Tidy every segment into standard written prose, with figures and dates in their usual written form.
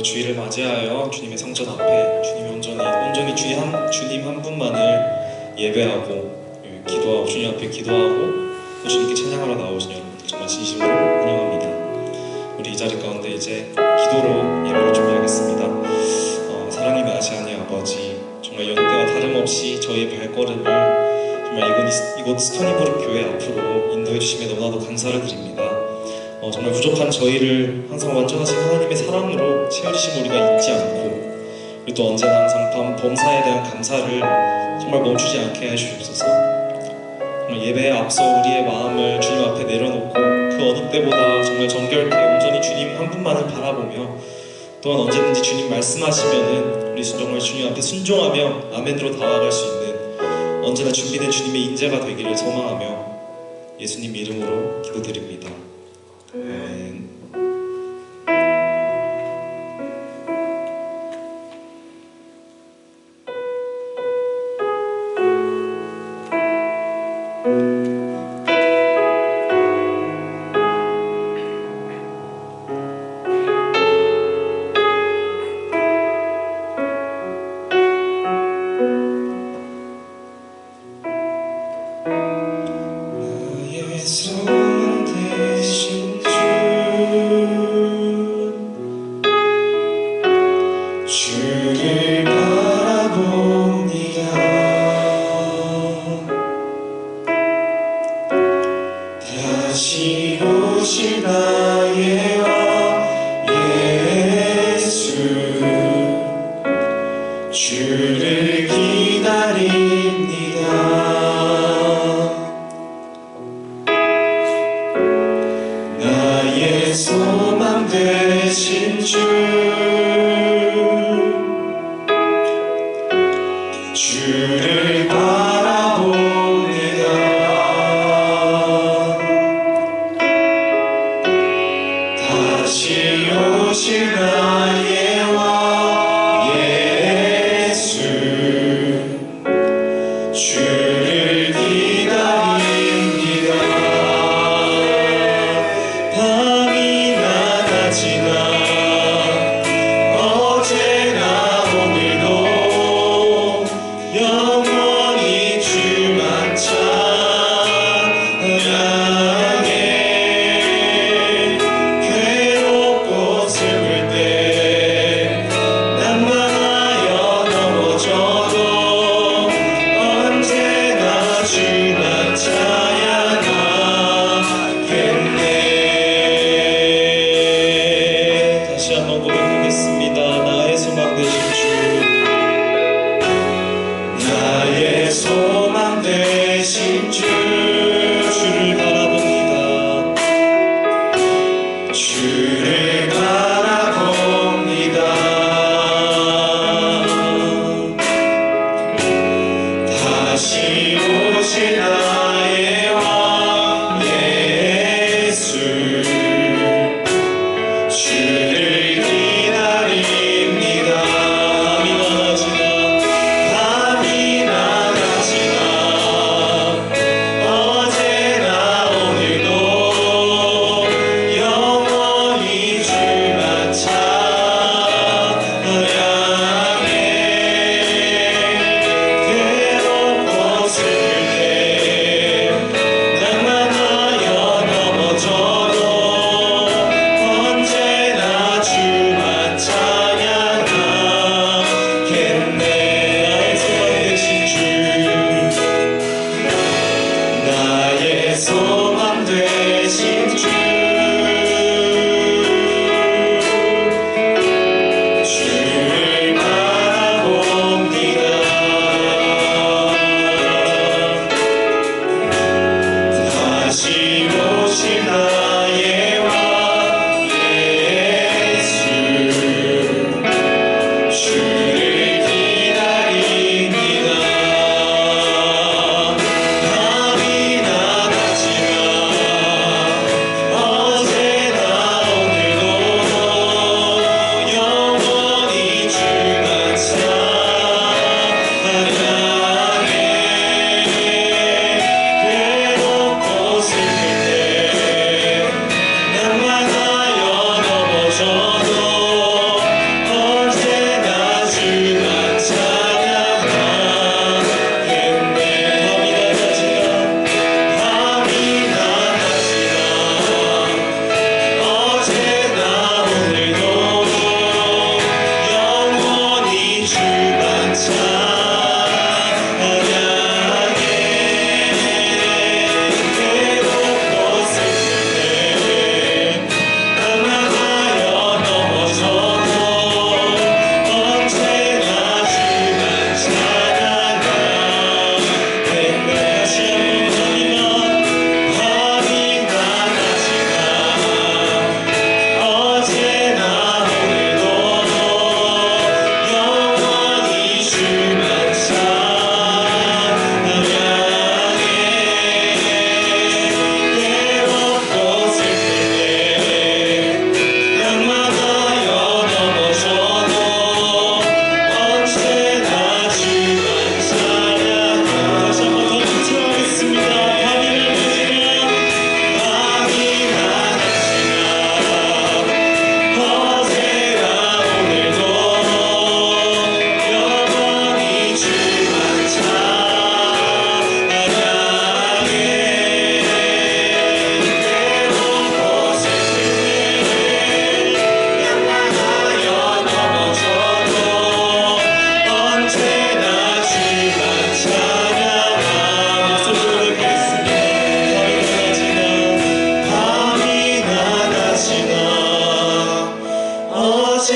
주일을 맞이하여 주님의 성전 앞에 온전히 주님 한 분만을 예배하고 기도하고 주님 앞에 기도하고 또 주님께 찬양하러 나오신 여러분들 정말 진심으로 환영합니다. 우리 이 자리 가운데 이제 기도로 예배를 준비하겠습니다. 사랑이 많으신 하나님 아버지, 정말 여느 때와 다름없이 저희의 발걸음을 정말 이곳 스토니브룩 교회 앞으로 인도해 주심에 너무나도 감사를 드립니다. 정말 부족한 저희를 항상 완전하신 하나님의 사랑으로 채워주신 우리가 잊지 않고, 그리고 또 언제나 항상 범사에 대한 감사를 정말 멈추지 않게 해주시옵소서. 정말 예배에 앞서 우리의 마음을 주님 앞에 내려놓고 그 어느 때보다 정말 정결케 온전히 주님 한 분만을 바라보며, 또한 언제든지 주님 말씀하시면은 우리 정말 주님 앞에 순종하며 아멘으로 다가갈 수 있는 언제나 준비된 주님의 인재가 되기를 소망하며 예수님 이름으로 기도드립니다. 아멘. 소망 되신 주를 바라봅니다. 다시 오실 나의 왕 예수, 주를 기다립니다. 나의 소망 되신 주를 바라봅니다. 다시 오실 나의 왕 예수,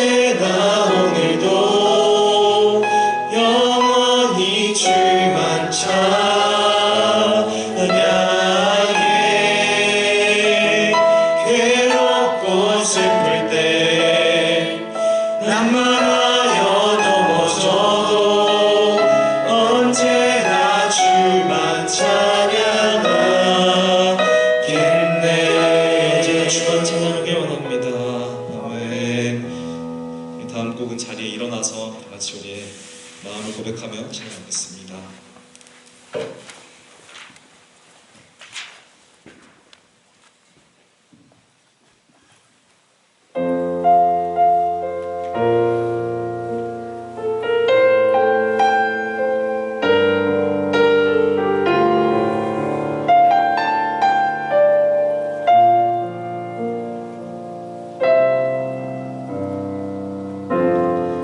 언제나 오늘도 영원히 주만 찬양해. 괴롭고 슬플 때 난말하여 넘어져도 언제나 주만 찬양하겠네. 언제나 주만 찬양하길 원합니다. 아멘. 우리 다음 곡은 자리에 일어나서 같이 우리의 마음을 고백하며 찬양하겠습니다.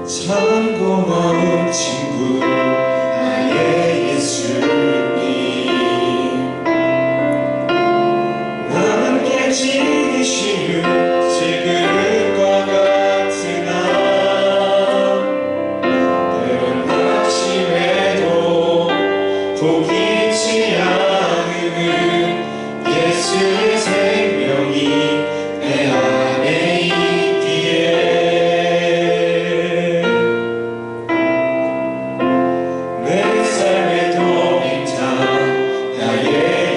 참 고마운 친구 나의 예수님, 나는 깨지기 쉬운 질그릇과 같으나 때론 낙심해도 포기치 않음은 예수의 생명이 내 안에 있기에 내 삶의 도움이자 나의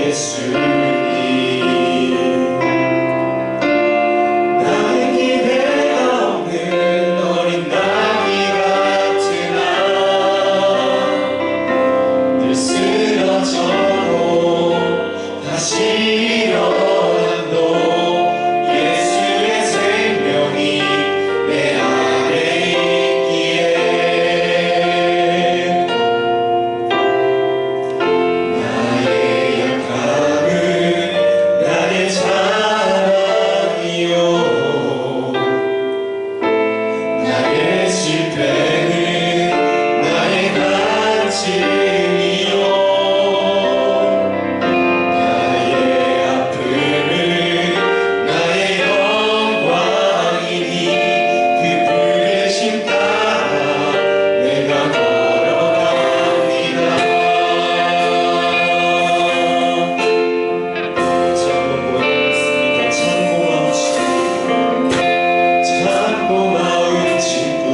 예수님, 나의 기대가 없는 어린 나귀 같으나 늘 쓰러져도 다시 일어나도 예수의 생명이 내 안에 있기에 나의 약함은 나의 자랑이요, 나의 실패는 나의 간증이요, 나의 아픔은 나의 영광이니 그 부르심 따라 내가 걸어갑니다. 참 고맙습니다. 참 고마운 친구, 참 고마운 친구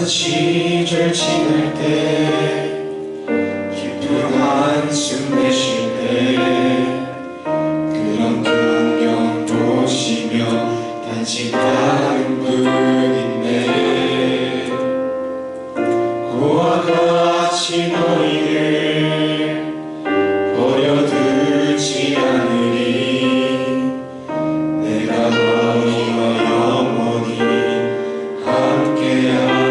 시절 지날 때 깊은 한숨 내쉴 때 그런 풍경 보시며 단식하는 분인데 그와 같이 너희를 버려두지 않으리 내가 너희와 영원히 함께하리라.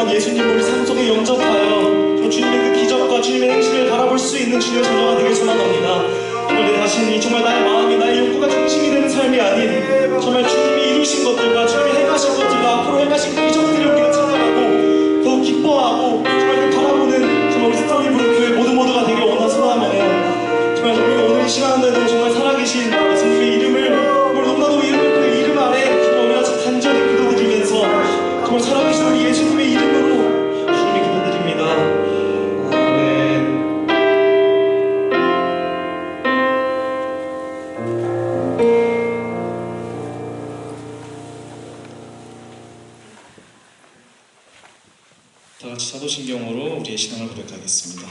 동안 예수님을 우리 삶 속에 영접하여 주님의 그 기적과 주님의 행실을 바라볼 수 있는 주님의 자녀가 되길 소망합니다. 정말 내 자신이 정말 나의 마음이 나의 욕구가 중심이 되는 삶이 아닌 정말 주님이 이루신 것들과 주님이 행하신 것들과 앞으로 행하신 기적들을 우리가 찾아가고 더욱 기뻐하고 정말 그 바라보는 정말 우리 스토리브루 교회 모두가 되길 원하소나며 정말 우리가 오늘 이 시간에도 정말 살아계신 예수님의 이름을 정말 너무나도 이름을 그 이름 아래 정말 우리가 간절히 기도드리면서 정말 살아계신 우리 예수님의 이름으로 주님께 기도드립니다. 아멘. 다 같이 사도신경으로 우리의 신앙을 고백하겠습니다.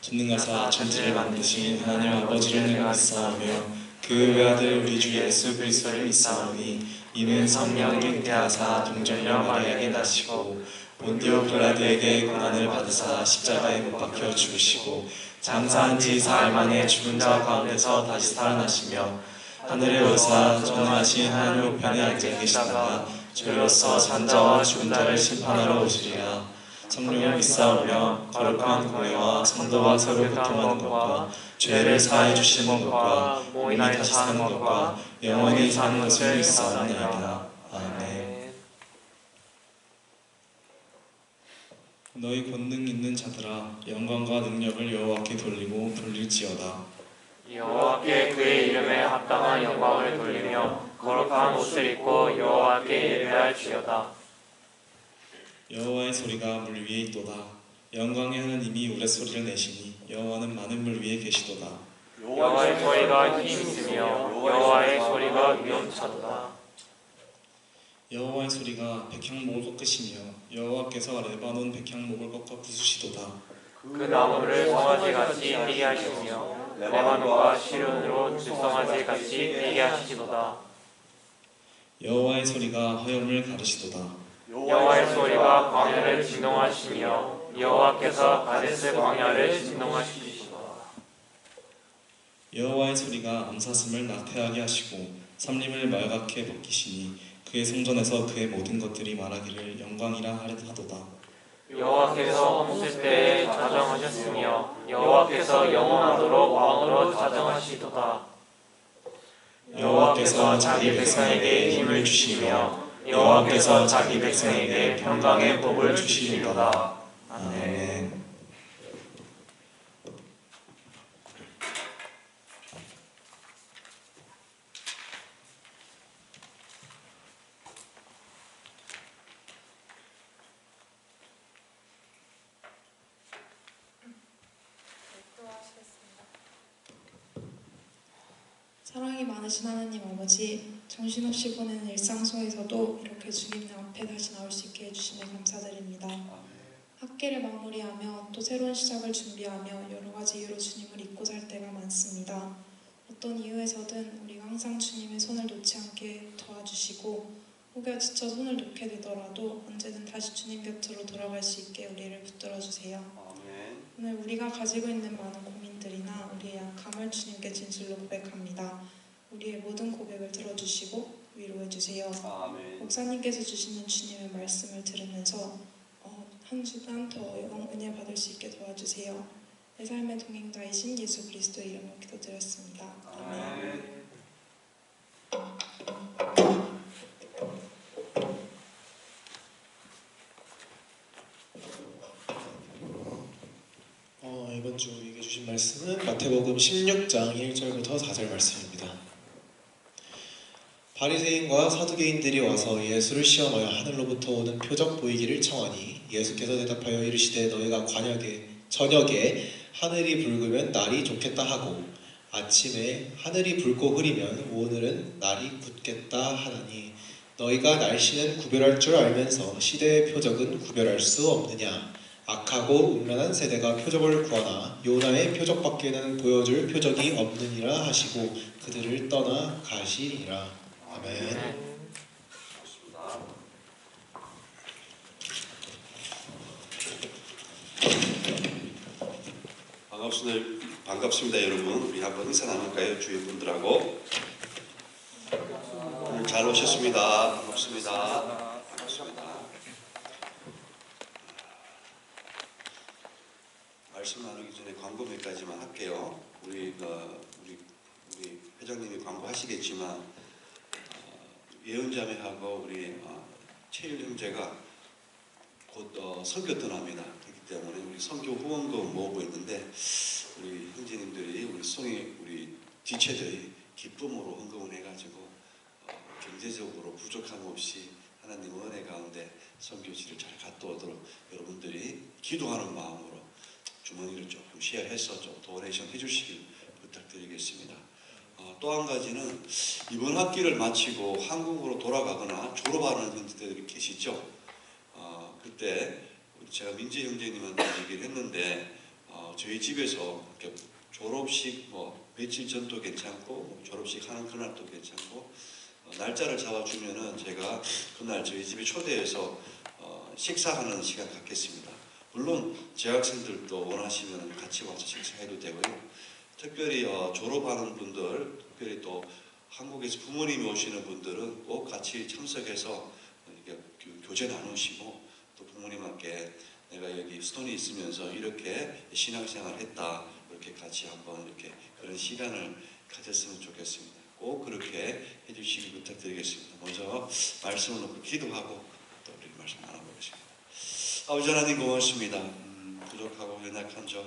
전능하사 천지를 만드신 하나님 아버지를 내가 믿사오며 그 외아들 우리 주 예수 그리스도를 믿사오니 이는 성령 잉태하사 동정녀 마리아에게 나시고 본디오 빌라도에게 고난을 받으사 십자가에 못 박혀 죽으시고 장사한 지 사흘 만에 죽은 자 가운데서 다시 살아나시며 하늘에 오르사 전능하신 하나님 우편에 앉아 계시다가 저희로서 산자와 죽은 자를 심판하러 오시리라. 성령을 믿사오며 거룩한 공회와 성도와 서로 교통하는 것과 죄를 사해 주시는 것과 몸이 다시 사는 것과 영원히 사는 것을 믿사옵나이다. 아멘. 너희 권능 있는 자들아 영광과 능력을 여호와께 돌리고 돌릴지어다. 여호와께 그의 이름에 합당한 영광을 돌리며 거룩한 옷을 입고 여호와께 예배할지어다. 여호와의 소리가 물 위에 있도다. 영광의 하나님이 우레소리를 내시니 여호와는 많은 물 위에 계시도다. 여호와의 소리가 힘 있으며 여호와의 소리가 위엄차도다. 여호와의 소리가 백향목을 꺾으시며 여호와께서 레바논 백향목을 꺾어 부수시도다. 그 나무를 송아지같이 뛰게 하시며 레바논과 시론으로 들송아지같이 뛰게 하시도다. 여호와의 소리가 허염을 가르시도다. 여호와의 소리가 광야를 진동하시며 여호와께서 가데스 광야를 진동하시리시도다. 여호와의 소리가 암사슴을 나태하게 하시고 삼림을 말갛게 벗기시니 그의 성전에서 그의 모든 것들이 말하기를 영광이라 하도다. 여호와께서 홍수 때에 자정하셨으며 여호와께서 영원하도록 왕으로 자정하시도다. 여호와께서 자기 백성에게 힘을 주시며 여호와께서 자기 백성에게 평강의 복을 주시리로다. 아멘. 사랑이 많으신 하나님 아버지, 정신없이 보내는 일상 속에서도 이렇게 주님 앞에 다시 나올 수 있게 해주시며 감사드립니다. 학기를 마무리하며 또 새로운 시작을 준비하며 여러 가지 이유로 주님을 잊고 살 때가 많습니다. 어떤 이유에서든 우리가 항상 주님의 손을 놓지 않게 도와주시고 혹여 지쳐 손을 놓게 되더라도 언제든 다시 주님 곁으로 돌아갈 수 있게 우리를 붙들어주세요. 오늘 우리가 가지고 있는 많은 고민들이나 우리의 약함을 주님께 진실로 고백합니다. 우리의 모든 고백을 들어주시고 위로해주세요. 목사님께서 주시는 주님의 말씀을 들으면서 한 주간 더 은혜 받을 수 있게 도와주세요. 내 삶의 동행자이신 예수 그리스도의 이름으로 기도드렸습니다. 아멘. 이번 주 우리에게 주신 말씀은 마태복음 16장 1절부터 4절 말씀입니다. 바리새인과 사두개인들이 와서 예수를 시험하여 하늘로부터 오는 표적 보이기를 청하니 예수께서 대답하여 이르시되 너희가 저녁에 하늘이 붉으면 날이 좋겠다 하고 아침에 하늘이 붉고 흐리면 오늘은 날이 굳겠다 하나니 너희가 날씨는 구별할 줄 알면서 시대의 표적은 구별할 수 없느냐. 악하고 음란한 세대가 표적을 구하나 요나의 표적밖에는 보여줄 표적이 없느니라 하시고 그들을 떠나 가시리라. 아멘. 반갑습니다 여러분. 우리 한번 인사 나눌까요? 주위 분들하고. 잘 오셨습니다. 반갑습니다. 반갑습니다. 말씀 나누기 전에 광고 몇 가지만 할게요. 우리 회장님이 광고하시겠지만 예언자매하고 우리 최일 형제가 곧 선교 떠납니다. 그렇기 때문에 우리 선교 후원금 모으고 있는데 우리 형제님들이 우리 지체들이 기쁨으로 헌금을 해가지고 경제적으로 부족함 없이 하나님 은혜 가운데 선교지를 잘 갔다 오도록 여러분들이 기도하는 마음으로 주머니를 조금 쉐어해서 좀 도네이션 해주시길 부탁드리겠습니다. 또 한 가지는 이번 학기를 마치고 한국으로 돌아가거나 졸업하는 형제들이 계시죠. 그때 제가 민재 형제님한테 얘기를 했는데 저희 집에서 이렇게 졸업식 며칠 전도 괜찮고 졸업식 하는 그날도 괜찮고 날짜를 잡아주면은 제가 그날 저희 집에 초대해서 식사하는 시간 갖겠습니다. 물론 재학생들도 원하시면 같이 와서 식사해도 되고요. 특별히 졸업하는 분들, 특별히 또 한국에서 부모님이 오시는 분들은 꼭 같이 참석해서 이렇게 교제 나누시고 또 부모님께 내가 여기 스톤이 있으면서 이렇게 신앙생활 했다 이렇게 같이 한번 이렇게 그런 시간을 가졌으면 좋겠습니다. 꼭 그렇게 해주시기 부탁드리겠습니다. 먼저 말씀을 놓고 기도하고 또 우리 말씀 나눠보겠습니다. 아버지 하나님 고맙습니다. 부족하고 연약한 저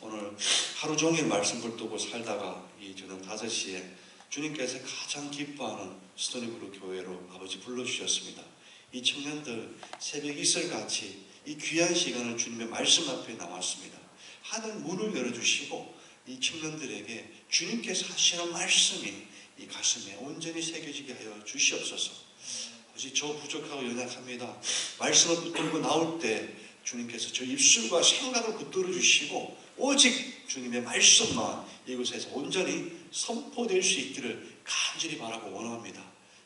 오늘 하루 종일 말씀 붙들고 살다가 이 저녁 5시에 주님께서 가장 기뻐하는 스토니브루 교회로 아버지 불러주셨습니다. 이 청년들 새벽 이슬같이 이 귀한 시간을 주님의 말씀 앞에 나왔습니다. 하늘 문을 열어주시고 이 청년들에게 주님께서 하시는 말씀이 이 가슴에 온전히 새겨지게 하여 주시옵소서. 아버지 저 부족하고 연약합니다. 말씀을 붙들고 나올 때 주님께서 저 입술과 생각을 붙들어 주시고 오직 주님의 말씀만 이곳에서 온전히 선포될 수 있기를 간절히 바라고 원합니다.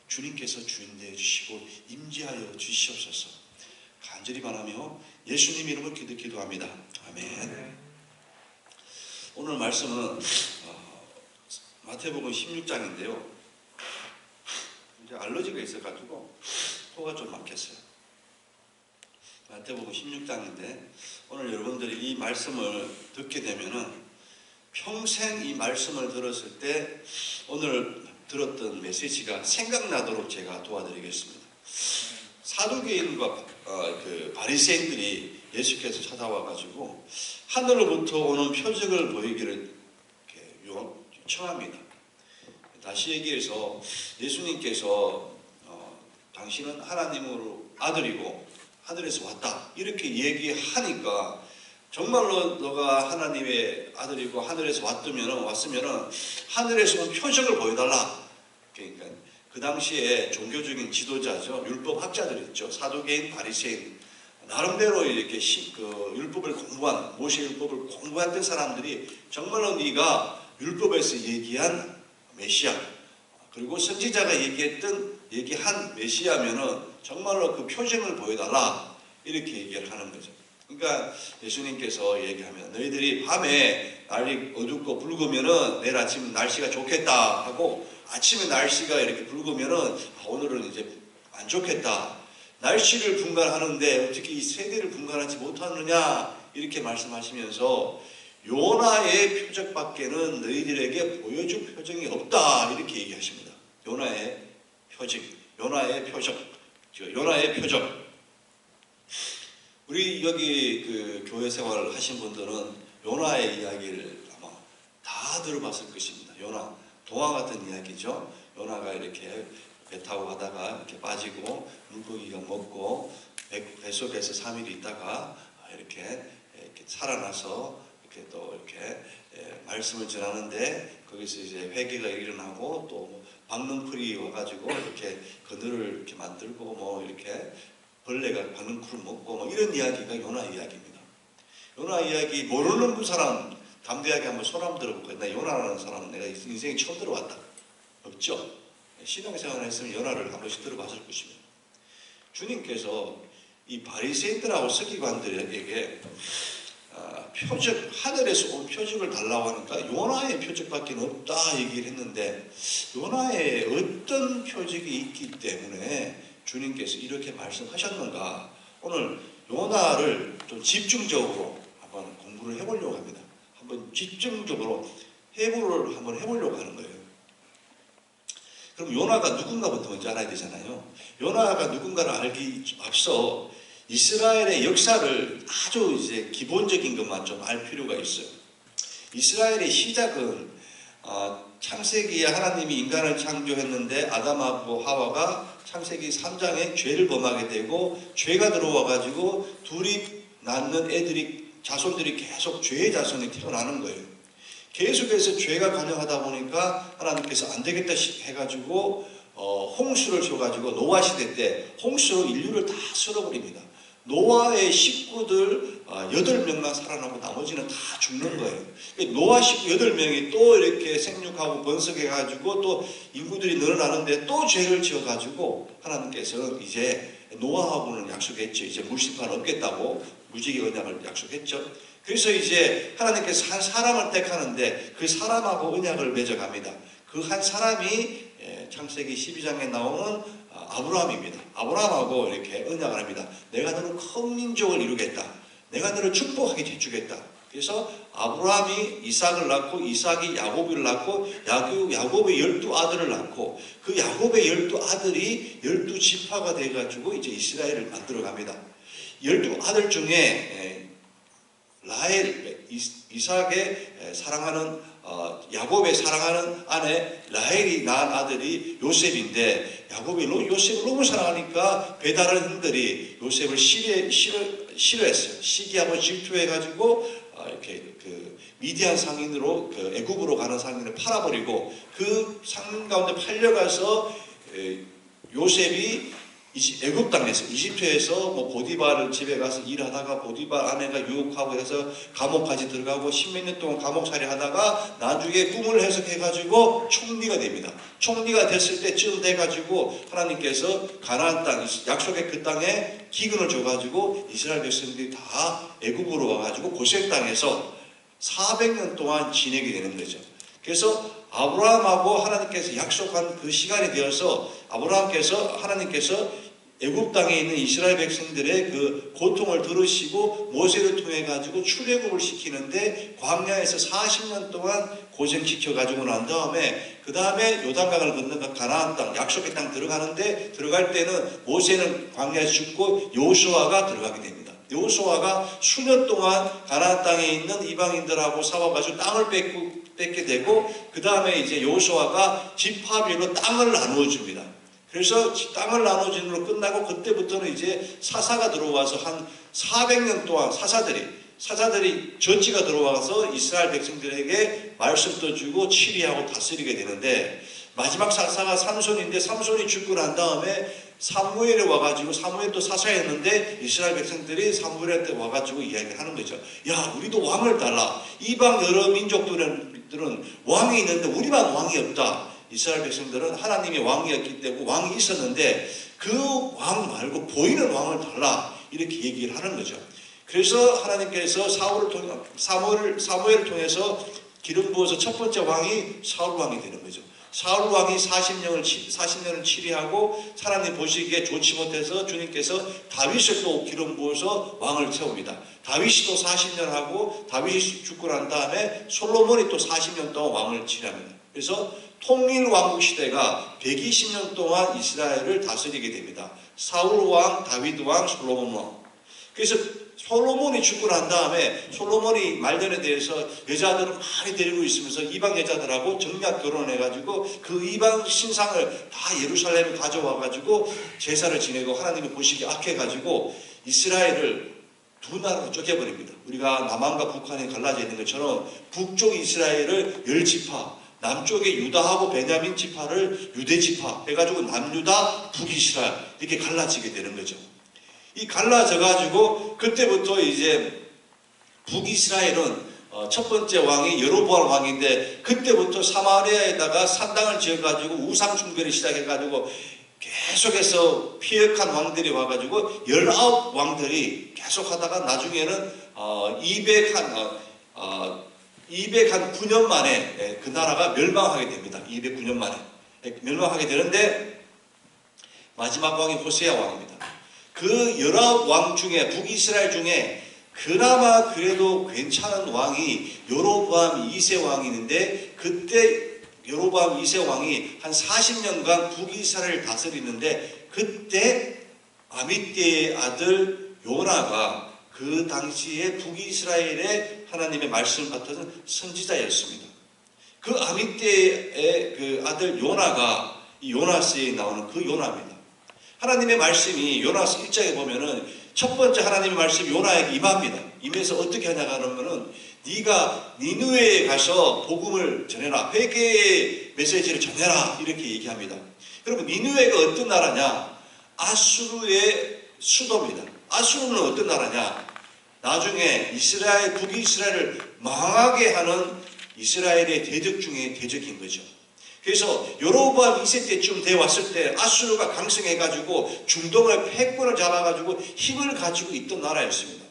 주님께서 주인 되어 주시고 임재하여 주시옵소서. 간절히 바라며 예수님 이름으로 기도합니다. 아멘. 오늘 말씀은 마태복음 16장인데요. 이제 알러지가 있어가지고 코가 좀 막혔어요. 마태복음 16장인데 오늘 여러분들이 이 말씀을 듣게 되면은 평생 이 말씀을 들었을 때 오늘 들었던 메시지가 생각나도록 제가 도와드리겠습니다. 사두개인과 그 바리새인들이 예수께서 찾아와가지고 하늘로부터 오는 표적을 보이기를 청합니다. 다시 얘기해서 예수님께서 당신은 하나님으로 아들이고 하늘에서 왔다 이렇게 얘기하니까 정말로 너가 하나님의 아들이고 하늘에서 왔으면 하늘에서 온 표적을 보여달라. 그러니까 그 당시에 종교적인 지도자죠. 율법 학자들 있죠. 사두개인, 바리새인 나름대로 이렇게 율법을 공부한 모세 율법을 공부했던 사람들이 정말로 네가 율법에서 얘기한 메시아 그리고 선지자가 얘기한 메시아면은 정말로 그 표징을 보여달라 이렇게 얘기를 하는 거죠. 그러니까 예수님께서 얘기하면 너희들이 밤에 날이 어둡고 붉으면은 내일 아침 날씨가 좋겠다 하고 아침에 날씨가 이렇게 붉으면은 오늘은 이제 안 좋겠다. 날씨를 분간하는데 어떻게 이 세대를 분간하지 못하느냐 이렇게 말씀하시면서 요나의 표적밖에는 너희들에게 보여줄 표정이 없다 이렇게 얘기하십니다. 요나의 표적. 우리 여기 그 교회 생활을 하신 분들은 요나의 이야기를 아마 다 들어봤을 것입니다. 요나 동화 같은 이야기죠. 요나가 이렇게 배 타고 가다가 이렇게 빠지고 물고기가 먹고 뱃속에서 3일 있다가 이렇게 살아나서 이렇게 또 이렇게 말씀을 전하는데 거기서 이제 회개가 일어나고 또 박능풀이 와가지고 이렇게 그늘을 이렇게 만들고 뭐 이렇게 벌레가 박능풀을 먹고 뭐 이런 이야기가 요나 이야기입니다. 요나 이야기 모르는 그 사람 담대하게 한번 손 한번 들어볼까요? 나 요나라는 사람은 내가 인생에 처음 들어봤다. 없죠? 신앙생활을 했으면 요나를 한 번씩 들어봤을 것입니다. 주님께서 이 바리새인들하고 서기관들에게 표적, 하늘에서 온 표적을 달라고 하니까 요나의 표적밖에 없다 얘기를 했는데 요나의 어떤 표적이 있기 때문에 주님께서 이렇게 말씀하셨는가 오늘 요나를 좀 집중적으로 한번 공부해 연구를 해보려고 합니다. 한번 집중적으로 해부를 한번 해보려고 하는 거예요. 그럼 요나가 누군가부터 먼저 알아야 되잖아요. 요나가 누군가를 알기 앞서 이스라엘의 역사를 아주 이제 기본적인 것만 좀 알 필요가 있어요. 이스라엘의 시작은 창세기에 하나님이 인간을 창조했는데 아담하고 하와가 창세기 3장에 죄를 범하게 되고 죄가 들어와 가지고 둘이 낳는 자손들이 계속 죄의 자손이 태어나는 거예요. 계속해서 죄가 관영하다 보니까 하나님께서 안 되겠다 해가지고 홍수를 줘가지고 노아 시대 때 홍수로 인류를 다 쓸어버립니다. 노아의 식구들 8명만 살아나고 나머지는 다 죽는 거예요. 노아 식구 8명이 또 이렇게 생육하고 번성해가지고 또 인구들이 늘어나는데 또 죄를 지어가지고 하나님께서 이제 노아하고는 약속했죠. 이제 물심판 없겠다고 무지개 언약을 약속했죠. 그래서 이제 하나님께서 한 사람을 택하는데 그 사람하고 언약을 맺어갑니다. 그 한 사람이 창세기 12장에 나오는 아브라함입니다. 아브라함하고 이렇게 언약을 합니다. 내가 너를 큰 민족을 이루겠다. 내가 너를 축복하게 해주겠다. 그래서 아브라함이 이삭을 낳고 이삭이 야곱을 낳고 야곱의 12아들을 낳고 그 야곱의 12아들이 12지파가 돼가지고 이제 이스라엘을 만들어갑니다. 12아들 중에 라헬, 이삭의 사랑하는 야곱의 사랑하는 아내 라헬이 낳은 아들이 요셉인데 야곱이 요셉을 너무 사랑하니까 배다른 형들이 요셉을 싫어했어요. 시기하고 질투해가지고 이렇게 그 미디안 상인으로 애굽으로 가는 상인을 팔아버리고 그 상인 가운데 팔려가서 요셉이 애굽 땅에서 이집트에서 뭐 보디바를 집에 가서 일하다가 보디바 아내가 유혹하고 해서 감옥까지 들어가고 10몇 년 동안 감옥살이 하다가 나중에 꿈을 해석해가지고 총리가 됩니다. 총리가 됐을 때쯤 돼가지고 하나님께서 가나안 땅 약속의 그 땅에 기근을 줘가지고 이스라엘 백성들이 다 애굽으로 와가지고 고생 땅에서 400년 동안 지내게 되는 거죠. 그래서 아브라함하고 하나님께서 약속한 그 시간이 되어서 하나님께서 애굽 땅에 있는 이스라엘 백성들의 그 고통을 들으시고 모세를 통해 가지고 출애굽을 시키는데 광야에서 40년 동안 고생시켜 가지고 난 다음에 그 다음에 요단강을 건너가 가나안 땅 약속의 땅 들어가는데 들어갈 때는 모세는 광야에서 죽고 여호수아가 들어가게 됩니다. 여호수아가 수년 동안 가나안 땅에 있는 이방인들하고 싸워가지고 땅을 뺏게 되고 그 다음에 이제 여호수아가 지파별로 땅을 나누어 줍니다. 그래서 땅을 나눠주는 걸로 끝나고 그때부터는 이제 사사가 들어와서 한 400년 동안 사사들이 전지가 들어와서 이스라엘 백성들에게 말씀도 주고 치리하고 다스리게 되는데 마지막 사사가 삼손인데 삼손이 죽고 난 다음에 사무엘이 와가지고 사무엘도 사사였는데 이스라엘 백성들이 사무엘한테 와가지고 이야기를 하는 거죠. 야, 우리도 왕을 달라. 이방 여러 민족들은 왕이 있는데 우리만 왕이 없다. 이스라엘 백성들은 하나님의 왕이었기 때문에 왕이 있었는데 그 왕 말고 보이는 왕을 달라 이렇게 얘기를 하는 거죠. 그래서 하나님께서 사무엘을 통해서 기름 부어서 첫 번째 왕이 사울 왕이 되는 거죠. 사울 왕이 40년을 치리하고 사람이 보시기에 좋지 못해서 주님께서 다윗을 또 기름 부어서 왕을 세웁니다. 다윗이 또 40년 하고 다윗이 죽고 난 다음에 솔로몬이 또 40년 동안 왕을 치리합니다. 그래서 통일 왕국 시대가 120년 동안 이스라엘을 다스리게 됩니다. 사울 왕, 다윗 왕, 솔로몬 왕. 그래서 솔로몬이 죽고 난 다음에 솔로몬이 말년에 대해서 여자들을 많이 데리고 있으면서 이방 여자들하고 정략 결혼해가지고 그 이방 신상을 다 예루살렘에 가져와가지고 제사를 지내고 하나님이 보시기에 악해가지고 이스라엘을 두 나라로 쪼개버립니다. 우리가 남한과 북한이 갈라져 있는 것처럼 북쪽 이스라엘을 10지파 남쪽에 유다하고 베냐민 지파를 유대 지파 해가지고 남유다 북이스라엘 이렇게 갈라지게 되는 거죠. 이 갈라져 가지고 그때부터 이제 북이스라엘은 첫 번째 왕이 여로보암 왕인데 그때부터 사마리아에다가 산당을 지어가지고 우상 숭배를 시작해가지고 계속해서 피역한 왕들이 와가지고 19왕들이 계속하다가 나중에는 209년 만에 그 나라가 멸망하게 됩니다. 209년 만에 멸망하게 되는데 마지막 왕이 호세아 왕입니다. 그 19왕 중에 북이스라엘 중에 그나마 그래도 괜찮은 왕이 여로보암 2세 왕이 있는데, 그때 여로보암 2세 왕이 한 40년간 북이스라엘을 다스리는데, 그때 아미떼의 아들 요나가 그 당시에 북이스라엘의 하나님의 말씀을 받던 선지자였습니다. 그 아미떼의 그 아들 요나가 이 요나스에 나오는 그 요나입니다. 하나님의 말씀이 요나스 1장에 보면은 첫 번째 하나님의 말씀이 요나에게 임합니다. 임해서 어떻게 하냐가 하면은 네가 니느웨에 가서 복음을 전해라, 회개의 메시지를 전해라, 이렇게 얘기합니다. 여러분, 니느웨가 어떤 나라냐? 아수르의 수도입니다. 아수르는 어떤 나라냐? 나중에 이스라엘, 북이스라엘을 망하게 하는 이스라엘의 대적 중에 대적인 거죠. 그래서 여로보암 2세 때쯤 돼 왔을 때 아수르가 강성해가지고 중동을 패권을 잡아가지고 힘을 가지고 있던 나라였습니다.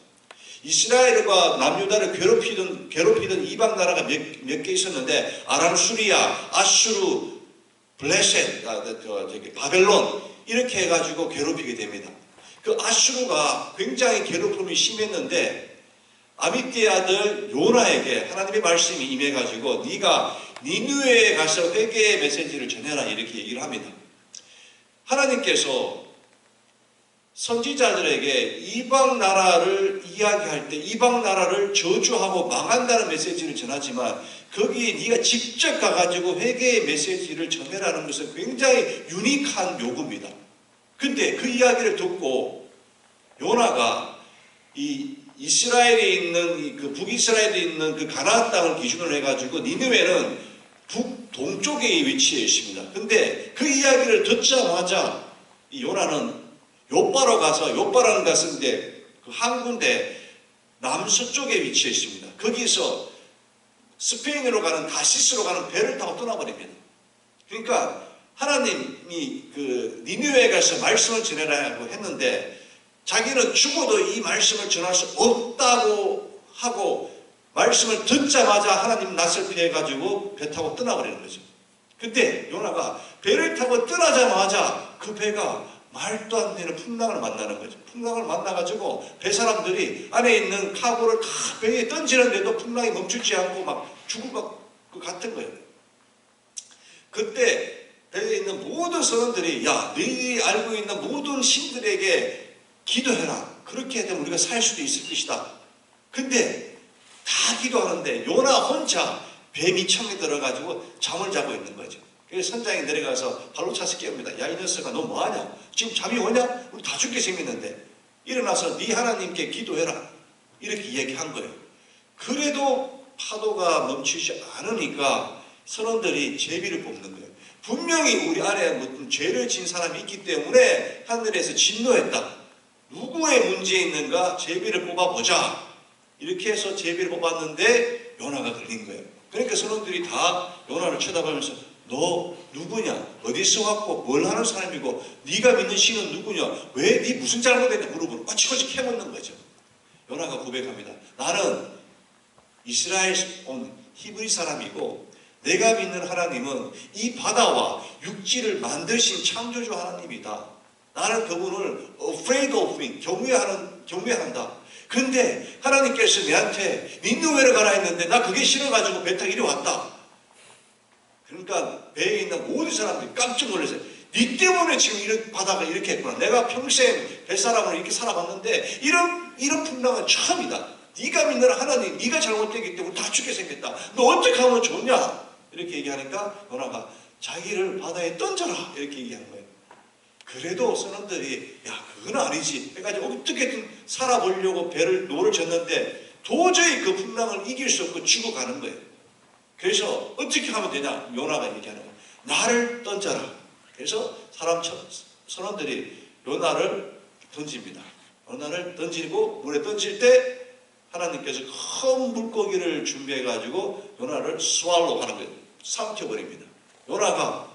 이스라엘과 남유다를 괴롭히던 이방 나라가 몇 개 있었는데, 아람, 수리아, 아수르, 블레셋, 바벨론, 이렇게 해가지고 괴롭히게 됩니다. 그 아수르가 굉장히 괴롭힘이 심했는데, 아미떼의 아들 요나에게 하나님의 말씀이 임해가지고 네가 니느웨에 가서 회개의 메시지를 전해라, 이렇게 얘기를 합니다. 하나님께서 선지자들에게 이방 나라를 이야기할 때 이방 나라를 저주하고 망한다는 메시지를 전하지만, 거기에 네가 직접 가가지고 회개의 메시지를 전해라는 것은 굉장히 유니크한 요구입니다. 근데 그 이야기를 듣고 요나가 이 이스라엘에 있는 그 북이스라엘에 있는 그 가나안 땅을 기준으로 해가지고 니느웨는 북동쪽에 위치해 있습니다. 근데 그 이야기를 듣자마자 이 요나는 요바로 가서, 요바라는 것은 이제 그 항구인데 남서쪽에 위치해 있습니다. 거기서 스페인으로 가는, 다시스로 가는 배를 타고 떠나버립니다. 그러니까 하나님이 그 니느웨에 가서 말씀을 전해라고 했는데, 자기는 죽어도 이 말씀을 전할 수 없다고 하고 말씀을 듣자마자 하나님 낯을 피해가지고 배 타고 떠나버리는 거죠. 근데 요나가 배를 타고 떠나자마자 그 배가 말도 안 되는 풍랑을 만나는 거죠. 풍랑을 만나가지고 배 사람들이 안에 있는 카고를 다 배에 던지는데도 풍랑이 멈추지 않고 막 죽을 것 같은 거예요. 그때 배에 있는 모든 선원들이, 야, 너희 알고 있는 모든 신들에게 기도해라. 그렇게 되면 우리가 살 수도 있을 것이다. 근데 다 기도하는데 요나 혼자 배 밑창에 들어가지고 잠을 자고 있는 거죠. 그래서 선장이 내려가서 발로 차서 깨웁니다. 야, 이 녀석아, 너 뭐하냐? 지금 잠이 오냐? 우리 다 죽게 생겼는데 일어나서 네 하나님께 기도해라, 이렇게 얘기한 거예요. 그래도 파도가 멈추지 않으니까 선원들이 제비를 뽑는 거예요. 분명히 우리 안에 무슨 죄를 진 사람이 있기 때문에 하늘에서 진노했다. 누구의 문제에 있는가 제비를 뽑아보자. 이렇게 해서 제비를 뽑았는데 요나가 걸린 거예요. 그러니까 선원들이 다 요나를 쳐다보면서 너 누구냐? 어디서 왔고 뭘 하는 사람이고 네가 믿는 신은 누구냐? 왜 네 무슨 잘못했냐 물어보고 꼬치꼬치 캐묻는 거죠. 요나가 고백합니다. 나는 이스라엘 온 히브리 사람이고 내가 믿는 하나님은 이 바다와 육지를 만드신 창조주 하나님이다. 나는 그분을 afraid of him, 경외한다. 근데 하나님께서 내한테 니느웨로 가라 했는데 나 그게 싫어가지고 배 타고 이리 왔다. 그러니까 배에 있는 모든 사람들이 깜짝 놀랐어요. 니 때문에 지금 이런 바다가 이렇게 했구나. 내가 평생 뱃사람으로 이렇게 살아봤는데 이런 풍랑은 처음이다. 네가 믿는 하나님, 네가 잘못되기 때문에 다 죽게 생겼다. 너 어떻게 하면 좋냐? 이렇게 얘기하니까 요나가 자기를 바다에 던져라, 이렇게 얘기한 거예요. 그래도 선원들이 야, 그건 아니지 해가지고 어떻게든 살아보려고 노를 젓는데 도저히 그 풍랑을 이길 수 없고 죽어가는 거예요. 그래서 어떻게 하면 되냐? 요나가 얘기하는 거예요. 나를 던져라. 그래서 선원들이 요나를 던집니다. 요나를 던지고 물에 던질 때 하나님께서 큰 물고기를 준비해가지고 요나를 스왈로 하는 거예요. 삼켜버립니다. 요나가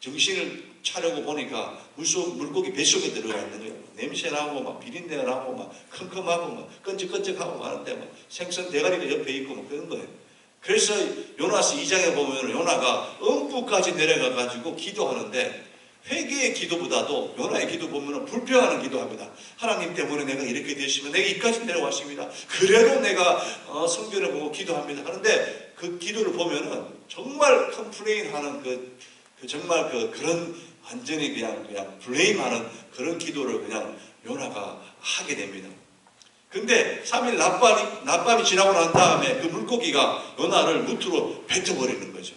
정신을 차려고 보니까 물고기 뱃속에 들어가 있는 거예요. 냄새나고 막 비린내가 나고 막 컴컴하고 막 끈적끈적하고 하는데 막 생선 대가리가 옆에 있고 막 그런 거예요. 그래서 요나스 2장에 보면 요나가 음부까지 내려가 가지고 기도하는데 회개의 기도보다도 요나의 기도 보면 불평하는 기도합니다. 하나님 때문에 내가 이렇게 되시면 내가 이까지 내려왔습니다. 그래도 내가 성경을 보고 기도합니다. 그런데 그 기도를 보면은 정말 컴플레인하는 정말 그런 완전히 그냥 블레임하는 그런 기도를 그냥 요나가 하게 됩니다. 근데 3일 낮밤이 지나고 난 다음에 그 물고기가 요나를 무트로 뱉어버리는 거죠.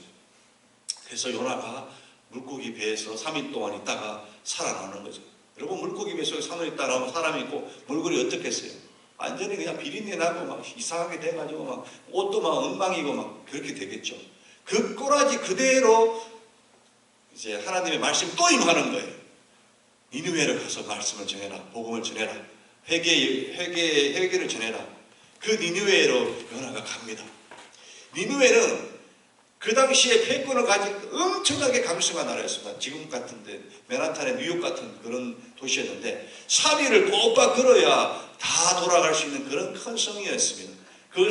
그래서 요나가 물고기 배에서 3일 동안 있다가 살아나는 거죠. 여러분, 물고기 배 속에 3일 있다 나오면 사람이 있고 몰골이 어떻겠어요? 완전히 그냥 비린내 나고 막 이상하게 돼가지고 막 옷도 막 엉망이고 막 그렇게 되겠죠. 그 꼬라지 그대로 이제 하나님의 말씀 또 임하는 거예요. 니느웨를 가서 말씀을 전해라. 복음을 전해라. 회개를 전해라. 그 니느웨로 요나가 갑니다. 니느웨는 그 당시에 패권을 가진 엄청나게 강성한 나라였습니다. 지금 같은데 맨하탄의 뉴욕 같은 그런 도시였는데 3일을 꼬박 걸어야 다 돌아갈 수 있는 그런 큰 성이었습니다. 그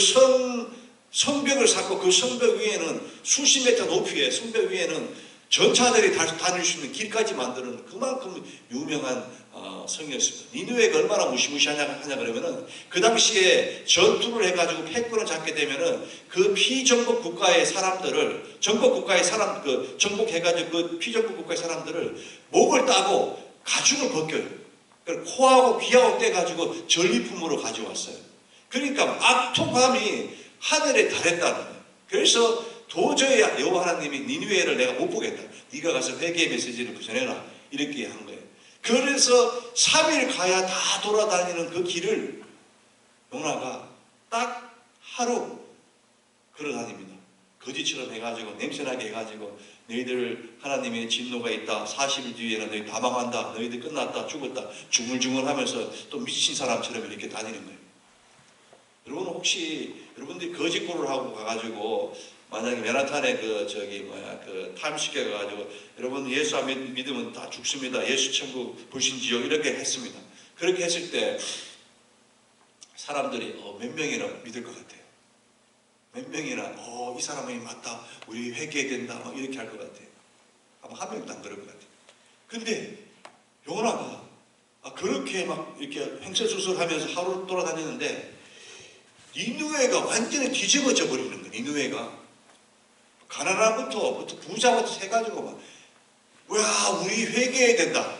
성벽을 쌓고 그 성벽 위에는 수십 미터 높이의 성벽 위에는 전차들이 다닐 수 있는 길까지 만드는 그만큼 유명한 성이었습니다. 니느웨가 얼마나 무시무시하냐 그러면은 그 당시에 전투를 해가지고 패권을 잡게 되면은 그 피정복 국가의 사람들을 정복해가지고 그 피정복 국가의 사람들을 목을 따고 가죽을 벗겨요. 코하고 귀하고 떼가지고 전리품으로 가져왔어요. 그러니까 악통함이 하늘에 달했다는 거예요. 그래서 도저히 여호와 하나님이 니느웨를 내가 못 보겠다. 네가 가서 회개의 메시지를 전해라. 이렇게 한 거예요. 그래서 3일 가야 다 돌아다니는 그 길을 요나가 딱 하루 걸어다닙니다. 거지처럼 해가지고 냄새나게 해가지고 너희들 하나님의 진노가 있다. 40일 뒤에는 너희 다 망한다. 너희들 끝났다. 죽었다. 중얼중얼하면서 또 미친 사람처럼 이렇게 다니는 거예요. 여러분, 혹시 여러분들이 거짓고를 하고 가가지고 만약에 맨하탄에 타임스퀘어 가가지고 여러분 예수 안 믿으면 다 죽습니다. 예수 천국 불신지옥 이렇게 했습니다. 그렇게 했을 때 사람들이 몇 명이나 믿을 것 같아요. 몇 명이나 이 사람이 맞다. 우리 회개해야 된다. 막 이렇게 할 것 같아요. 아마 한 명도 안 그럴 것 같아요. 근데 요나가 그렇게 막 이렇게 횡설수설하면서 하루 돌아다녔는데 니느웨가 완전히 뒤집어져 버리는 거예요. 니느웨가 가나안부터 부자부터 해가지고 막 우리 회개해야 된다.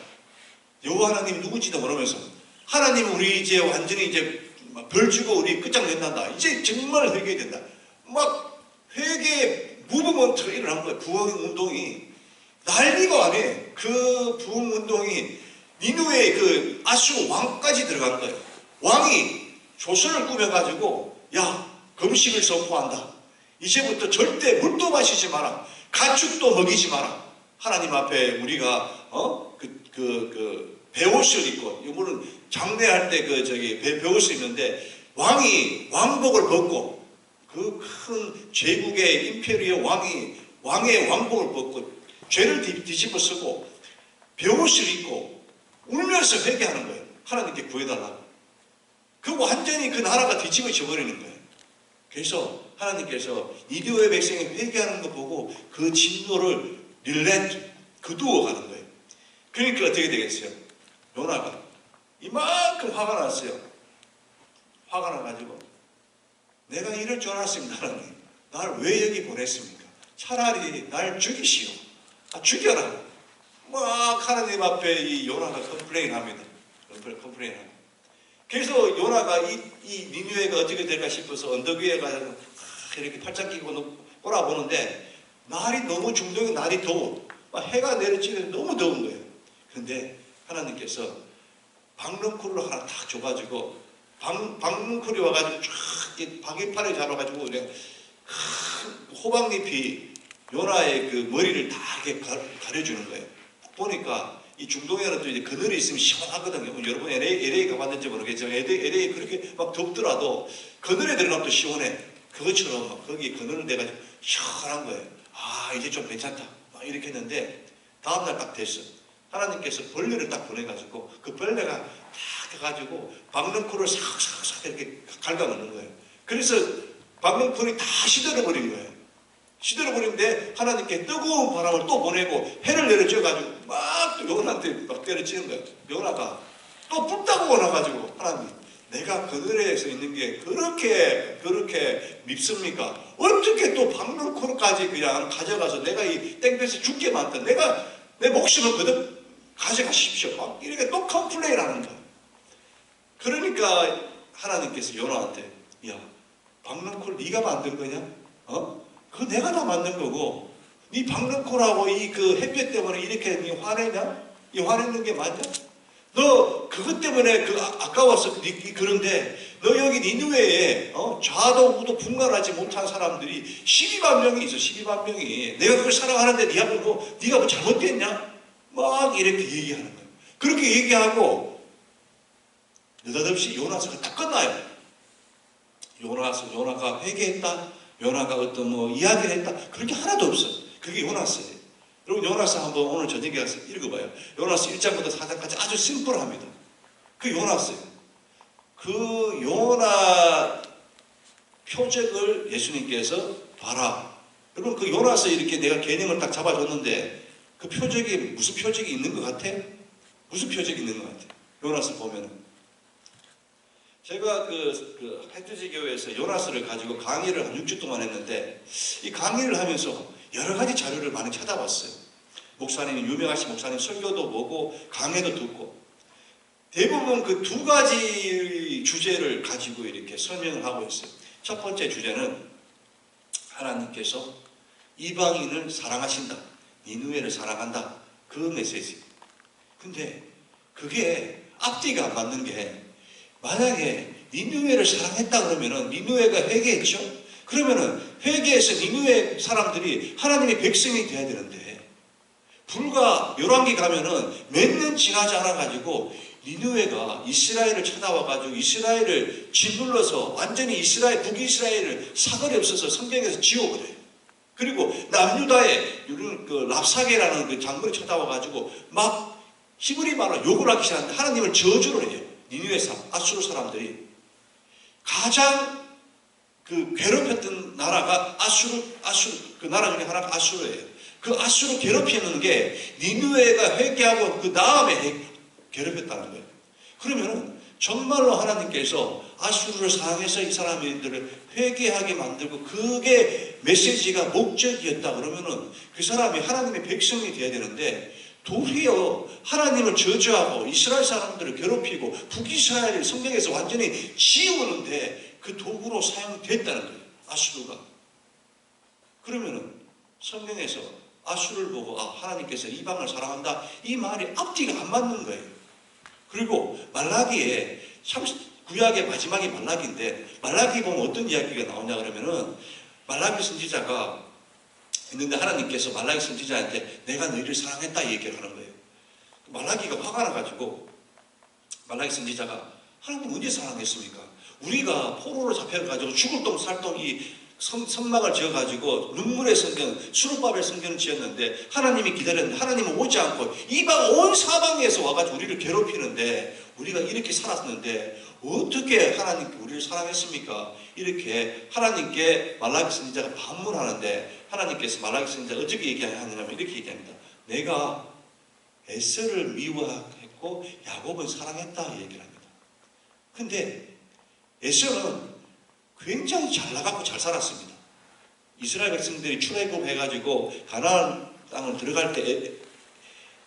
여호와 하나님이 누군지도 모르면서 하나님 우리 이제 완전히 이제 벌 주고 우리 끝장낸다. 이제 정말 회개해야 된다. 막 회개 무브먼트가 일어난 거예요. 부흥운동이 난리가 아니에요. 그 부흥운동이 니느웨의 그 아수 왕까지 들어간 거예요. 왕이 조서를 꾸며가지고 금식을 선포한다. 이제부터 절대 물도 마시지 마라. 가축도 먹이지 마라. 하나님 앞에 우리가 베옷을 입고 이거는 장례할 때 베옷을 입는데 왕이 왕복을 벗고 그 큰 제국의 임페리의 왕의 왕복을 벗고 죄를 뒤집어 쓰고 베옷을 입고 울면서 회개하는 거예요. 하나님께 구해달라고. 그 완전히 그 나라가 뒤집어져 버리는 거예요. 그래서 하나님께서 니느웨 백성이 회개하는 거 보고 그 진노를 그두어 가는 거예요. 그러니까 어떻게 되겠어요? 요나가 이만큼 화가 났어요. 화가 나가지고 내가 이럴 줄 알았습니다. 하나님, 날 왜 여기 보냈습니까? 차라리 날 죽이시오. 죽여라. 막 하나님 앞에 이 요나가 컴플레인합니다. 컴플레인합니다. 그래서 요나가 이 니느웨가 어떻게 될까 싶어서 언덕 위에 가서 이렇게 팔짱 끼고 꼬라보는데 날이 너무 중동이 날이 더워. 해가 내리쬐서 너무 더운 거예요. 그런데 하나님께서 박넝쿨을 하나 딱 줘가지고 박넝쿨이 와가지고 쫙 박이파를 잡아가지고 그냥 호박잎이 요나의 그 머리를 다 이렇게 가려주는 거예요. 보니까 이 중동에는 또 이제 그늘이 있으면 시원하거든요. 여러분 LA 가봤는지 모르겠지만 LA 그렇게 막 덥더라도 그늘에 들어가면 또 시원해. 그것처럼 막 거기 그늘을 내가지고 시원한 거예요. 이제 좀 괜찮다. 막 이렇게 했는데 다음날 딱 됐어. 하나님께서 벌레를 딱 보내가지고 그 벌레가 딱 해가지고 박넝쿨을 싹싹싹 이렇게 갉아먹는 거예요. 그래서 박넝쿨이 다 시들어버린 거예요. 시들어버린데 하나님께 뜨거운 바람을 또 보내고 해를 내려쬐가지고 막 막 요나한테 막 때려치는 거예요. 요나가 또 붙다고 오나가지고 하나님 내가 그들에 서 있는 게 그렇게 밉습니까? 어떻게 또 박능콜까지 그냥 가져가서 내가 이 땡볕에 죽게 만든 내가 내 목숨을 그들 가져가십시오. 막 이렇게 또 컴플레인 하는 거야. 그러니까 하나님께서 요나한테 야 박능콜 네가 만든 거냐? 그거 내가 다 만든 거고 네 박능콜하고 이 그 햇볕 때문에 이렇게 네 화내냐? 이 화내는 게 맞냐? 너 그것 때문에 아까워서 그런데 너 여기 니느웨에 좌도 우도 분간하지 못한 사람들이 12만 명이 있어. 12만 명이 내가 그걸 사랑하는데 네가 뭐 잘못됐냐? 막 이렇게 얘기하는 거예요. 그렇게 얘기하고 느닷없이 요나서가 딱 끝나요. 요나가 회개했다. 요나가 어떤 뭐 이야기를 했다. 그런 게 하나도 없어. 그게 요나서예요. 여러분 요나서 한번 오늘 저녁에 가서 읽어봐요. 요나서 1장부터 4장까지 아주 심플합니다. 그 요나서예요. 그 요나 표적을 예수님께서 봐라. 여러분 그 요나서 이렇게 내가 개념을 딱 잡아줬는데 그 표적이 무슨 표적이 있는 것 같아? 무슨 표적이 있는 것 같아? 요나서 보면은 제가 그 해트지 교회에서 요나서를 가지고 강의를 한 6주 동안 했는데 이 강의를 하면서 여러 가지 자료를 많이 찾아봤어요. 목사님, 유명하신 목사님 설교도 보고 강의도 듣고 대부분 그 두 가지 주제를 가지고 이렇게 설명을 하고 있어요. 첫 번째 주제는 하나님께서 이방인을 사랑하신다. 니느웨를 사랑한다. 그 메시지. 근데 그게 앞뒤가 안 맞는 게 만약에 니느웨를 사랑했다 그러면은 니느웨가 회개했죠? 그러면은 회개해서 니느웨 사람들이 하나님의 백성이 돼야 되는데 불과 열왕기 가면은 몇 년 지나지 않아 가지고 니느웨가 이스라엘을 찾아와 가지고 이스라엘을 짓눌러서 완전히 북이스라엘을 사거리 없어서 성경에서 지워버려요. 그리고 남유다에 그 랍사게라는 그 장군이 찾아와 가지고 막 히브리 말로 욕을 하기 시작하는데 하나님을 저주를 해요. 니느웨 아수르 사람들이 가장 그 괴롭혔던 나라가 아수르 그 나라 중에 하나가 아수르예요. 그 아수르 괴롭히는 게 니느웨가 회개하고 그 다음에 괴롭혔다는 거예요. 그러면은 정말로 하나님께서 아수르를 사랑해서 이 사람들을 회개하게 만들고 그게 메시지가 목적이었다 그러면은 그 사람이 하나님의 백성이 돼야 되는데 도리어 하나님을 저주하고 이스라엘 사람들을 괴롭히고 북이스라엘을 성경에서 완전히 지우는데 그 도구로 사용됐다는 거예요. 아수르가. 그러면은 성경에서 아수르를 보고 하나님께서 이방을 사랑한다 이 말이 앞뒤가 안 맞는 거예요. 그리고 말라기에 참 구약의 마지막이 말라기인데 말라기 보면 어떤 이야기가 나오냐 그러면은 말라기 선지자가 있는데 하나님께서 말라기 선지자한테 내가 너희를 사랑했다 얘기를 하는 거예요. 말라기가 화가 나가지고 말라기 선지자가 하나님 언제 사랑했습니까? 우리가 포로로 잡혀가지고 죽을 똥 살 똥 이 성막을 지어가지고 눈물의 성경, 수르바벨 성경을 지었는데 하나님이 기다렸는데 하나님은 오지 않고 이방 온 사방에서 와가지고 우리를 괴롭히는데 우리가 이렇게 살았는데 어떻게 하나님께 우리를 사랑했습니까? 이렇게 하나님께 말라기 선지자가 반문하는데 하나님께서 말라기 선지자가 어떻게 얘기하냐면 이렇게 얘기합니다. 내가 에서를 미워했고 야곱은 사랑했다 얘기를 합니다. 근데 에서는 굉장히 잘 나가고 잘 살았습니다. 이스라엘 백성들이 출애굽해가지고 가나안 땅을 들어갈 때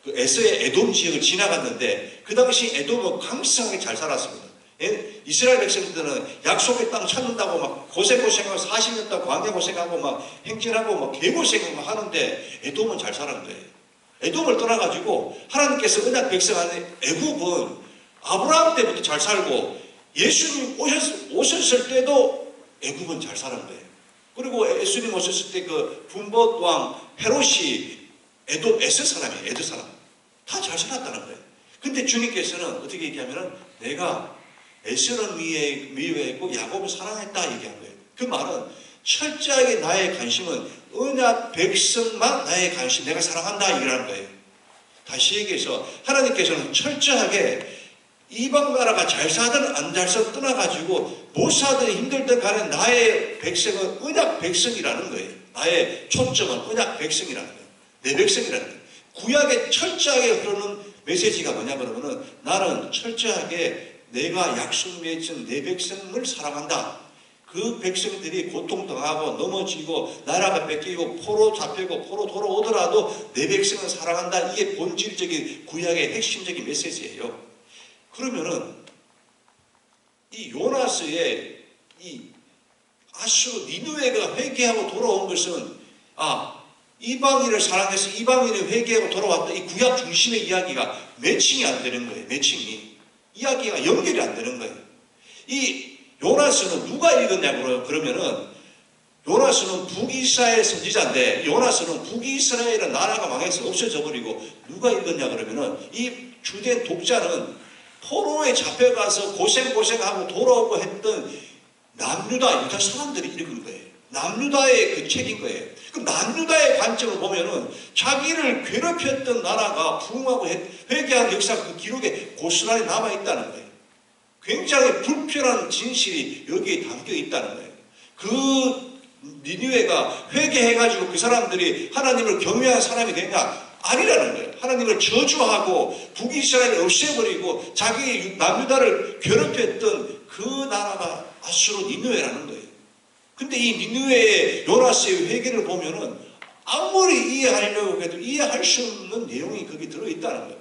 그 에서의 에돔 지역을 지나갔는데 그 당시 에돔은 강성하게 잘 살았습니다. 이스라엘 백성들은 약속의 땅 찾는다고 막 고생하고 40년 동안 광야 고생하고 막 행진하고 막 개고생하고 하는데 에돔은 잘 살은 거예요. 에돔을 떠나가지고 하나님께서 언약 백성 안에 애굽은 아브라함 때부터 잘 살고 예수님 오셨을 때도 애굽은 잘 살은 거예요. 그리고 예수님 오셨을 때 그 분봇 왕 헤롯이 에돔 에서 사람이에요. 에도 사람. 다 잘 살았다는 거예요. 근데 주님께서는 어떻게 얘기하면은 내가 에서는 미워했고 야곱을 사랑했다 얘기한 거예요. 그 말은 철저하게 나의 관심은 언약 백성만 나의 관심 내가 사랑한다 얘기하는 거예요. 다시 얘기해서 하나님께서는 철저하게 이방 나라가 잘 살든 안 잘 살든 떠나가지고 못 살든 힘들든 간에 나의 백성은 언약 백성이라는 거예요. 나의 초점은 언약 백성이라는 거예요. 내 백성이라는 거예요. 구약에 철저하게 흐르는 메시지가 뭐냐 그러면은 나는 철저하게 내가 약속 맺은 내 백성을 사랑한다. 그 백성들이 고통당하고 넘어지고 나라가 뺏기고 포로 잡히고 포로 돌아오더라도 내 백성은 사랑한다. 이게 본질적인 구약의 핵심적인 메시지예요. 그러면은 이 요나스의 이 아수르 니느웨가 회개하고 돌아온 것은 이방인을 사랑해서 이방인이 회개하고 돌아왔다. 이 구약 중심의 이야기가 매칭이 안 되는 거예요. 매칭이. 이야기가 연결이 안 되는 거예요. 이 요나스는 누가 읽었냐고요? 그러면은 요나스는 북이스라엘 선지자인데 요나스는 북이스라엘은 나라가 망해서 없어져 버리고 누가 읽었냐 그러면은 이 주된 독자는 포로에 잡혀가서 고생하고 돌아오고 했던 남유다 유다 사람들이 읽은 거예요. 남유다의 그 책인 거예요. 그럼 남유다의 관점을 보면은 자기를 괴롭혔던 나라가 부흥하고 회개한 역사가 그 기록에 고스란히 남아있다는 거예요. 굉장히 불편한 진실이 여기에 담겨 있다는 거예요. 그 니느웨가 회개해가지고 그 사람들이 하나님을 경외한 사람이 되냐? 아니라는 거예요. 하나님을 저주하고 북이스라엘을 없애버리고 자기 남유다를 괴롭혔던 그 나라가 아수르 니느웨라는 거예요. 근데 이 니느웨의 요나스의 회개를 보면은 아무리 이해하려고 해도 이해할 수 없는 내용이 거기 들어있다는 거예요.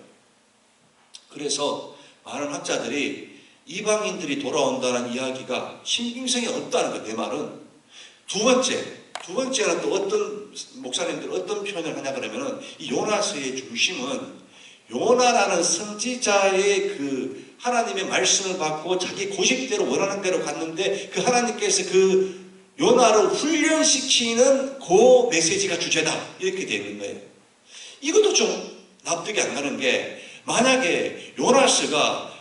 그래서 많은 학자들이 이방인들이 돌아온다는 이야기가 신빙성이 없다는 거예요. 내 말은. 두 번째는 또 어떤 목사님들 어떤 표현을 하냐 그러면은 이 요나스의 중심은 요나라는 선지자의 그 하나님의 말씀을 받고 자기 고집대로 원하는 대로 갔는데 그 하나님께서 그 요나를 훈련시키는 그 메시지가 주제다. 이렇게 되어 있는 거예요. 이것도 좀 납득이 안 가는 게 만약에 요나스가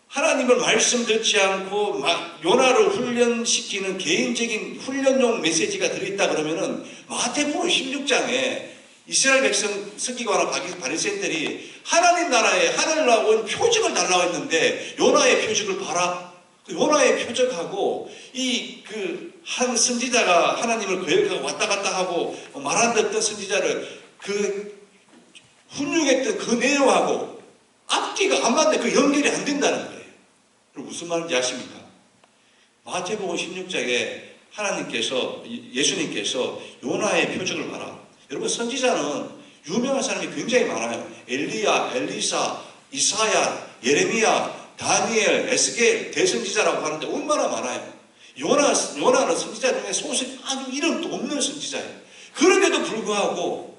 하나님을 말씀 듣지 않고 요나를 훈련시키는 개인적인 훈련용 메시지가 들어있다 그러면은 마태복음 16장에 이스라엘 백성 서기관과 바리새인들이 하나님 나라에 하늘 나온 표적을 달라고 했는데 요나의 표적을 봐라. 그 요나의 표적하고 이 그 한 선지자가 하나님을 거역하고 왔다 갔다 하고 말 안 듣던 선지자를 그 훈육했던 그 내용하고 앞뒤가 안 맞는데 그 연결이 안 된다는 거예요. 무슨 말인지 아십니까? 마태복음 16장에 하나님께서 예수님께서 요나의 표적을 봐라. 여러분 선지자는 유명한 사람이 굉장히 많아요. 엘리야, 엘리사, 이사야, 예레미야, 다니엘, 에스겔 대선지자라고 하는데 얼마나 많아요. 요나는 선지자 중에 소식 아주 이름도 없는 선지자예요. 그런데도 불구하고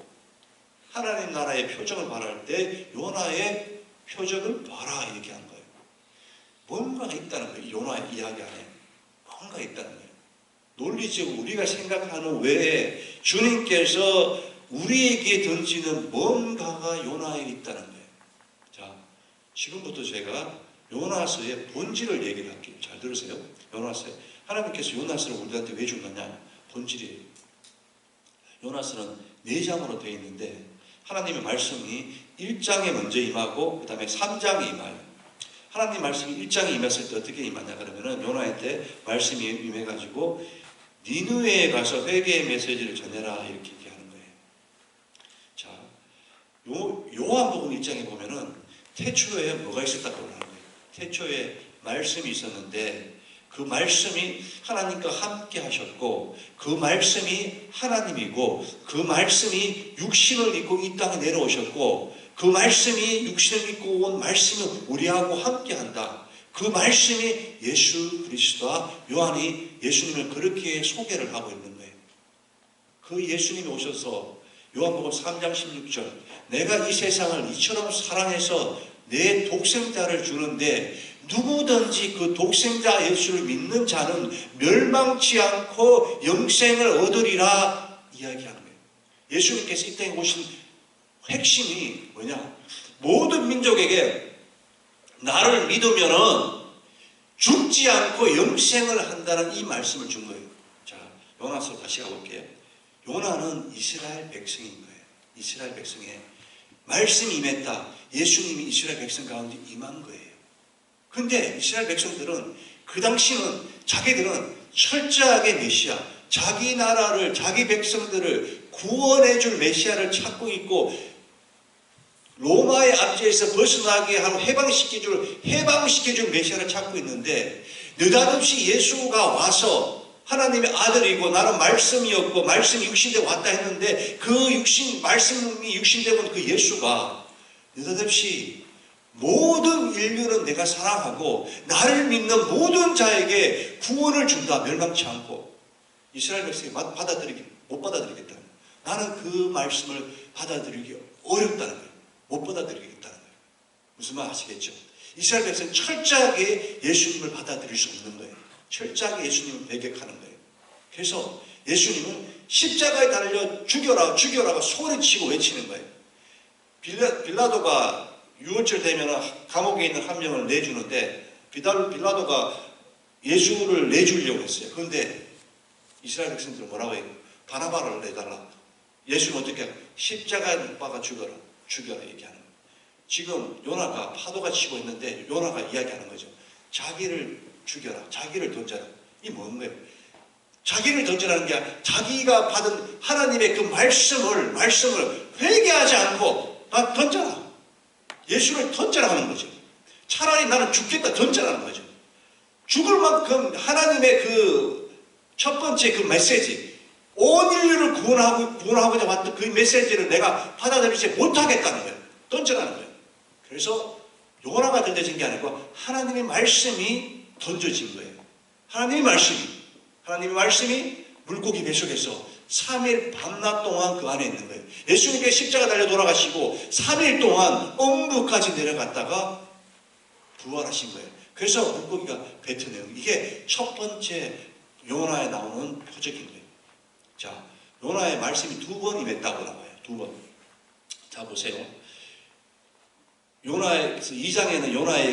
하나님 나라의 표적을 말할 때 요나의 표적을 봐라 얘기한 거예요. 뭔가가 있다는 거예요. 요나의 이야기 안에 뭔가 있다는 거예요. 논리적으로 우리가 생각하는 외에 주님께서 우리에게 던지는 뭔가가 요나에 있다는 거예요. 자, 지금부터 제가 요나서의 본질을 얘기를 할게요. 잘 들으세요. 요나서 하나님께서 요나서를 우리한테 왜 줬느냐? 본질이에요. 요나서는 4장으로 되어 있는데 하나님의 말씀이 1장에 먼저 임하고 그 다음에 3장에 임해요. 하나님 말씀이 1장에 임했을 때 어떻게 임하냐 그러면은 요나의 때 말씀이 임해가지고 니느웨에 가서 회개의 메시지를 전해라 이렇게 얘기하는 거예요. 자, 요한복음 1장에 보면은 태초에 뭐가 있었다고 하는 거예요. 태초에 말씀이 있었는데 그 말씀이 하나님과 함께 하셨고 그 말씀이 하나님이고 그 말씀이 육신을 입고 이 땅에 내려오셨고 그 말씀이 육신을 입고 온 말씀은 우리하고 함께 한다. 그 말씀이 예수 그리스도와 요한이 예수님을 그렇게 소개를 하고 있는 거예요. 그 예수님이 오셔서 요한복음 3장 16절 내가 이 세상을 이처럼 사랑해서 내 독생자를 주는데 누구든지 그 독생자 예수를 믿는 자는 멸망치 않고 영생을 얻으리라 이야기하는 거예요. 예수님께서 이 땅에 오신 핵심이 뭐냐? 모든 민족에게 나를 믿으면은 죽지 않고 영생을 한다는 이 말씀을 준 거예요. 자, 요나서 다시 가볼게요. 요나는 이스라엘 백성인 거예요. 이스라엘 백성에 말씀이 임했다. 예수님이 이스라엘 백성 가운데 임한 거예요. 근데 이스라엘 백성들은 그 당시는 자기들은 철저하게 메시아, 자기 나라를, 자기 백성들을 구원해 줄 메시아를 찾고 있고 로마의 압제에서 벗어나게 하고 해방시켜줄 메시아를 찾고 있는데 느닷없이 예수가 와서 하나님의 아들이고 나는 말씀이었고 말씀이 육신되고 왔다 했는데 그 말씀이 육신되고 그 예수가 느닷없이 모든 인류는 내가 사랑하고 나를 믿는 모든 자에게 구원을 준다, 멸망치 않고 이스라엘 백성이 못 받아들이겠다는 거예요. 나는 그 말씀을 받아들이기 어렵다는 거예요. 못 받아들이겠다는 거예요. 무슨 말 아시겠죠? 이스라엘 백성은 철저하게 예수님을 받아들일 수 없는 거예요. 철저하게 예수님을 배격하는 거예요. 그래서 예수님은 십자가에 달려 죽여라 죽여라고 소리치고 외치는 거예요. 빌라도가 유월절 되면 감옥에 있는 한 명을 내주는데 빌라도가 예수를 내주려고 했어요. 그런데 이스라엘 백성들은 뭐라고 해요? 바나바를 내달라. 예수는 어떻게 해요? 십자가에 못 박아 죽여라 얘기하는 거예요. 지금 요나가 파도가 치고 있는데 요나가 이야기하는 거죠. 자기를 죽여라, 자기를 던져라. 이 뭔 거예요? 자기를 던져라는 게 아니라 자기가 받은 하나님의 그 말씀을 회개하지 않고 나 던져라. 예수를 던져라 하는 거죠. 차라리 나는 죽겠다 던져라는 거죠. 죽을 만큼 하나님의 그 첫 번째 그 메시지, 온 인류를 구원하고자 왔던 그 메시지를 내가 받아들이지 못하겠다는 거예요. 던져라는 거예요. 그래서 요나가 던져진 게 아니고 하나님의 말씀이 던져진 거예요. 하나님의 말씀이 물고기 뱃속에서 3일 밤낮 동안 그 안에 있는 거예요. 예수님께 십자가 달려 돌아가시고 3일 동안 엄부까지 내려갔다가 부활하신 거예요. 그래서 물고기가 뱉어내요. 이게 첫 번째 요나에 나오는 표적인 거예요. 자, 요나의 말씀이 2번 임했다고 나와요. 2번. 자, 보세요. 요나의 2장에는 요나의